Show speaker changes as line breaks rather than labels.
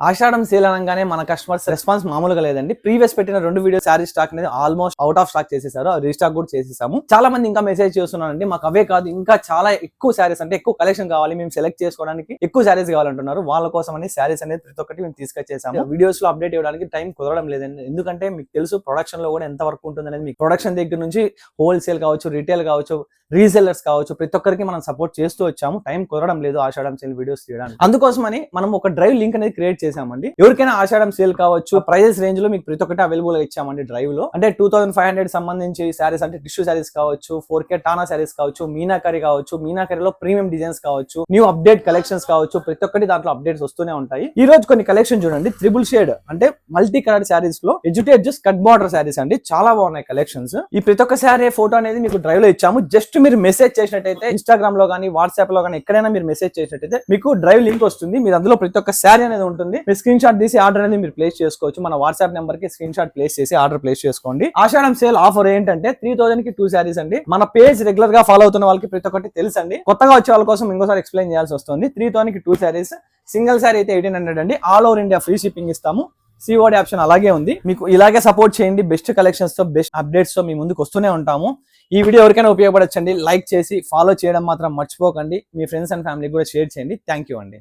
ఆషాఢం sale అనగానే మన customers response మామూలుగా లేదండి. ప్రీవియస్ పెట్టిన 2 వీడియో శారీ స్టాక్ అనేది ఆల్మోస్ట్ అవుట్ ఆఫ్ స్టాక్ చేసేసారు. రీస్టాక్ కూడా చేసేసాము. చాలా మంది ఇంకా మెసేజ్ చేస్తున్నారండి, మాకు అవే కాదు ఇంకా చాలా ఎక్కువ శారీస్ అంటే ఎక్కువ కలెక్షన్ కావాలి, మేము సెలెక్ట్ చేసుకోవడానికి ఎక్కువ శారీస్ కావాలంటున్నారు. వాళ్ళ కోసం అని శారీస్ అనేది ప్రతి ఒక్కటి మేము తీసుకొచ్చేసాము. వీడియోస్ లో అప్డేట్ ఇవ్వడానికి టైం కుదరడం లేదండి, ఎందుకంటే మీకు తెలుసు ప్రొడక్షన్ లో కూడా ఎంత వర్క్ ఉంటుంది అనేది. మీకు ప్రొడక్షన్ దగ్గర నుంచి హోల్సేల్ కావచ్చు, రీటైల్ కావచ్చు, రీసెల్లర్స్ కావచ్చు, ప్రతి ఒక్కరికి మనం సపోర్ట్ చేస్తూ వచ్చాము. టైం కుదరడం లేదు ఆషాఢం సేల్ వీడియోస్ తీయడానికి. అందుకోసమని మనం ఒక డ్రైవ్ లింక్ అనేది క్రియేట్ చేసామండి. ఎవరికైనా ఆషాఢం సేల్ కావచ్చు, ప్రైజెస్ రేంజ్ లో మీకు ప్రతి ఒక్కటి అవైలబుల్ గా ఇచ్చామండి డ్రైవ్ లో. అంటే 2500 సంబంధించి శారీస్ అంటే టిష్యూ శారీస్ కావచ్చు, 4K టానా శారీస్ కావచ్చు, మీనాకరీ కావచ్చు, మీనాకరీలో ప్రీమియం డిజైన్స్ కావచ్చు, న్యూ అప్డేట్ కలెక్షన్స్ కావచ్చు, ప్రతి ఒక్కటి దాంట్లో అప్డేట్స్ వస్తూనే ఉంటాయి. ఈ రోజు కొన్ని కలెక్షన్ చూడండి, ట్రిపుల్ షేడ్ అంటే మల్టీ కలర్ శారీస్ లో ఎడ్యుటేట్ కట్ బార్డర్ శారీస్ అండి, చాలా బాగున్నాయి కలెక్షన్స్. ఈ ప్రతి ఒక్క శారీ ఫోటో అనేది మీకు డ్రైవ్ లో ఇచ్చాము. జస్ట్ మీరు మెసేజ్ చేసినట్టయితే ఇన్స్టాగ్రామ్ లో కానీ వాట్సాప్ లో కానీ ఎక్కడైనా మీరు మెసేజ్ చేసినట్టయితే మీకు డ్రైవ్ లింక్ వస్తుంది. మీరు అందులో ప్రతి ఒక్క శారీ అనేది ఉంటుంది. మీరు స్క్రీన్ షాట్ తీసి ఆర్డర్ అనేది మీరు ప్లేస్ చేసుకోవచ్చు. మన వాట్సాప్ నెంబర్ కి స్క్రీన్ షాట్ ప్లేస్ చేసి ఆర్డర్ ప్లేస్ చేసుకోండి. ఆషాఢం సేల్ ఆఫర్ ఏంటంటే 3000 కి 2 శారీస్ అండి. మన పేజ్ రెగ్యులర్ గా ఫాలో అవుతున్న వాళ్ళకి ప్రతి ఒక్కటి తెలుసండి. కొత్తగా వచ్చే వాళ్ళ కోసం ఇంకోసారి ఎక్స్ప్లెయిన్ చేయాల్సి వస్తుంది. 3000 కి 2 శారీస్, సింగిల్ శారీ అయితే 1800 అండి. All over India free shipping ఇస్తాము. సిఓడి ఆప్షన్ అలాగే ఉంది. మీకు ఇలాగే సపోర్ట్ చేయండి. బెస్ట్ కలెక్షన్స్ తో బెస్ట్ అప్డేట్స్ తో మీ ముందుకు వస్తూనే ఉంటాము. ఈ వీడియో ఎవరికైనా ఉపయోగపడొచ్చండి. లైక్ చేసి ఫాలో చేయడం మాత్రం మర్చిపోకండి. మీ ఫ్రెండ్స్ అండ్ ఫ్యామిలీ కూడా షేర్ చేయండి. థ్యాంక్ యూ అండి.